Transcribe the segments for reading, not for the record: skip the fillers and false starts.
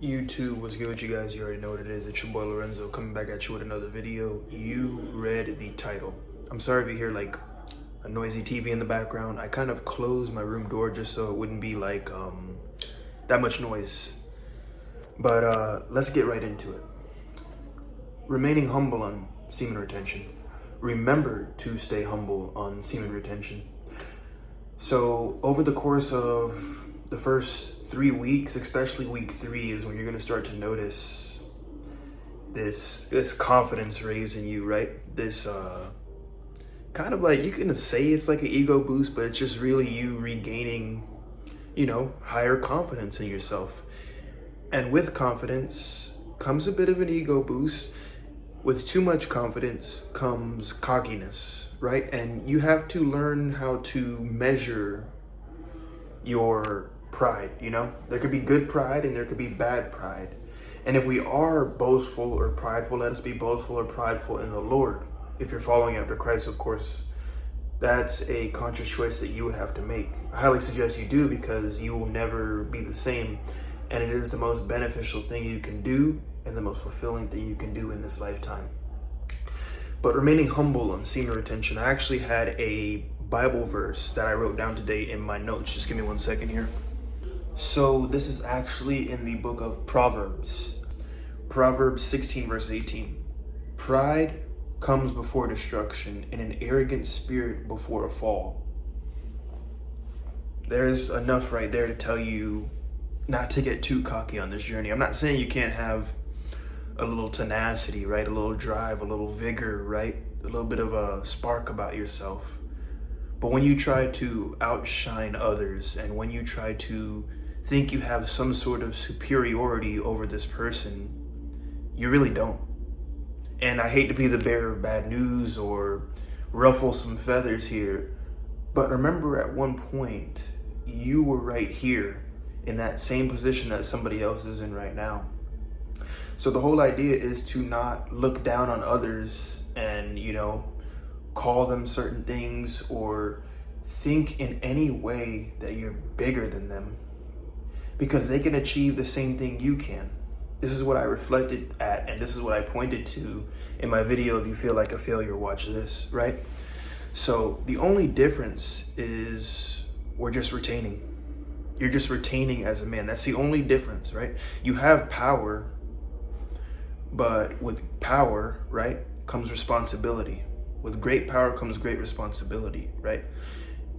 YouTube, what's good with you guys? You already know what it is. It's your boy Lorenzo coming back at you with another video. You read the title. I'm sorry if you hear like a noisy TV in the background. I kind of closed my room door just so it wouldn't be like that much noise. But let's get right into it. Remaining humble on semen retention. Remember to stay humble on semen retention. So over the course of the first 3 weeks, especially week 3, is when you're going to start to notice this confidence raise in you, right? This kind of like, you can say it's like an ego boost, but it's just really you regaining, higher confidence in yourself. And with confidence comes a bit of an ego boost. With too much confidence comes cockiness, right? And you have to learn how to measure your pride. There could be good pride and there could be bad pride. And if we are boastful or prideful, let us be boastful or prideful in the Lord. If you're following after Christ, of course, that's a conscious choice that you would have to make. I highly suggest you do, because you will never be the same. And it is the most beneficial thing you can do and the most fulfilling thing you can do in this lifetime. But remaining humble on semen retention, I actually had a Bible verse that I wrote down today in my notes. Just give me 1 second here. So this is actually in the book of Proverbs. Proverbs 16 verse 18. Pride comes before destruction, and an arrogant spirit before a fall. There's enough right there to tell you not to get too cocky on this journey. I'm not saying you can't have a little tenacity, right? A little drive, a little vigor, right? A little bit of a spark about yourself. But when you try to outshine others, and when you try to think you have some sort of superiority over this person, you really don't. And I hate to be the bearer of bad news or ruffle some feathers here, but remember, at one point, you were right here in that same position that somebody else is in right now. So the whole idea is to not look down on others and, call them certain things or think in any way that you're bigger than them, because they can achieve the same thing you can. This is what I reflected at, and this is what I pointed to in my video. If you feel like a failure, watch this, right? So the only difference is we're just retaining. You're just retaining as a man. That's the only difference, right? You have power, but with power, right, comes responsibility. With great power comes great responsibility, right?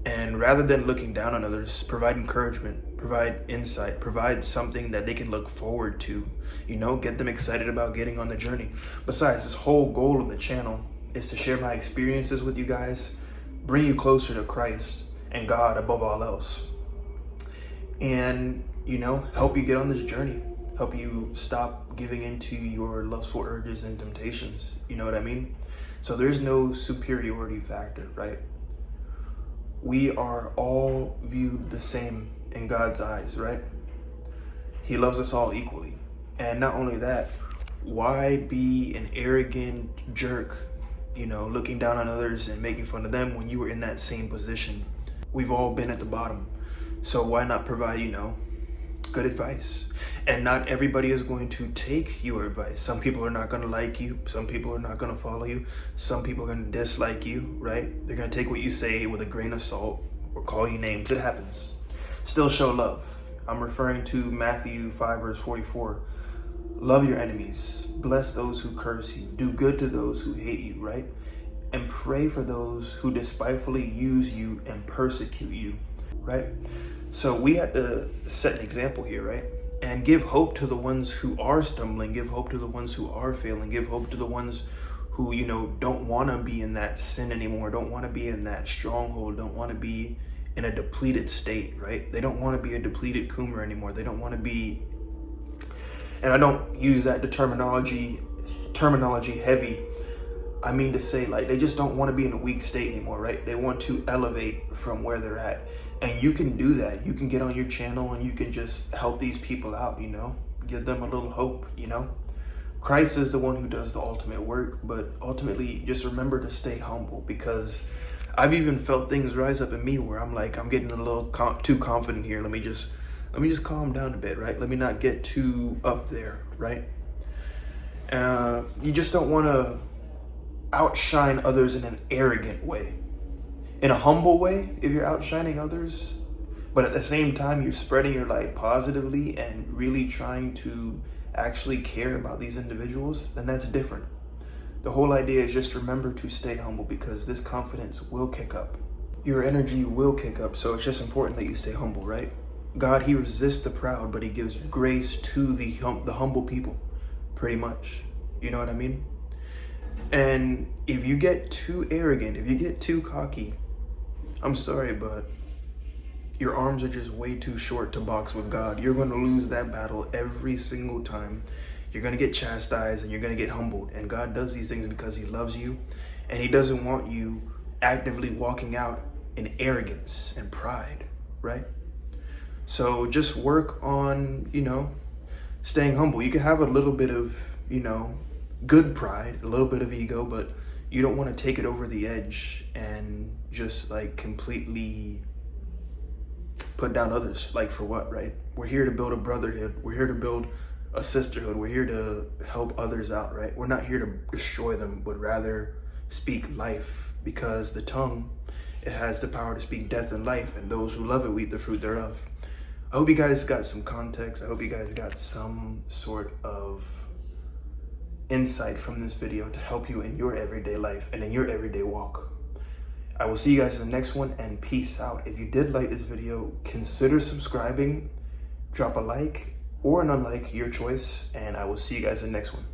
And rather than looking down on others, provide encouragement, provide insight, provide something that they can look forward to, get them excited about getting on the journey. Besides, this whole goal of the channel is to share my experiences with you guys, bring you closer to Christ and God above all else. And, help you get on this journey, help you stop giving into your lustful urges and temptations. You know what I mean? So there's no superiority factor, right? We are all viewed the same in God's eyes, right? He loves us all equally. And not only that, why be an arrogant jerk, looking down on others and making fun of them when you were in that same position? We've all been at the bottom. So why not provide, good advice? And not everybody is going to take your advice. Some people are not going to like you. Some people are not going to follow you. Some people are going to dislike you, right? They're going to take what you say with a grain of salt or call you names. It happens. Still show love. I'm referring to Matthew 5 verse 44. Love your enemies. Bless those who curse you. Do good to those who hate you, right? And pray for those who despitefully use you and persecute you, right? So we have to set an example here, right? And give hope to the ones who are stumbling, give hope to the ones who are failing, give hope to the ones who, don't want to be in that sin anymore, don't want to be in that stronghold, don't want to be in a depleted state, right? They don't want to be a depleted coomer anymore. They don't want to be, and I don't use that terminology heavy. I mean to say, like, they just don't want to be in a weak state anymore, right? They want to elevate from where they're at. And you can do that. You can get on your channel and you can just help these people out, give them a little hope, Christ is the one who does the ultimate work, but ultimately just remember to stay humble, because I've even felt things rise up in me where I'm like, I'm getting a little too confident here. Let me just let me just calm down a bit, right? Let me not get too up there, right? You just don't want to outshine others in an arrogant way. In a humble way, if you're outshining others, but at the same time, you're spreading your light positively and really trying to actually care about these individuals, then that's different. The whole idea is just remember to stay humble, because this confidence will kick up. Your energy will kick up, so it's just important that you stay humble, right? God, he resists the proud, but he gives grace to the humble people, pretty much. You know what I mean? And if you get too arrogant, if you get too cocky, I'm sorry, but your arms are just way too short to box with God. You're going to lose that battle every single time. You're going to get chastised and you're going to get humbled. And God does these things because he loves you, and he doesn't want you actively walking out in arrogance and pride, right? So just work on, staying humble. You can have a little bit of, good pride, a little bit of ego, but you don't want to take it over the edge and just like completely put down others. Like for what, right? We're here to build a brotherhood. We're here to build a sisterhood. We're here to help others out, right? We're not here to destroy them, but rather speak life, because the tongue, it has the power to speak death and life, and those who love it will eat the fruit thereof. I hope you guys got some context. I hope you guys got some sort of insight from this video to help you in your everyday life and in your everyday walk. I will see you guys in the next one, and peace out. If you did like this video, consider subscribing, drop a like or an unlike, your choice, and I will see you guys in the next one.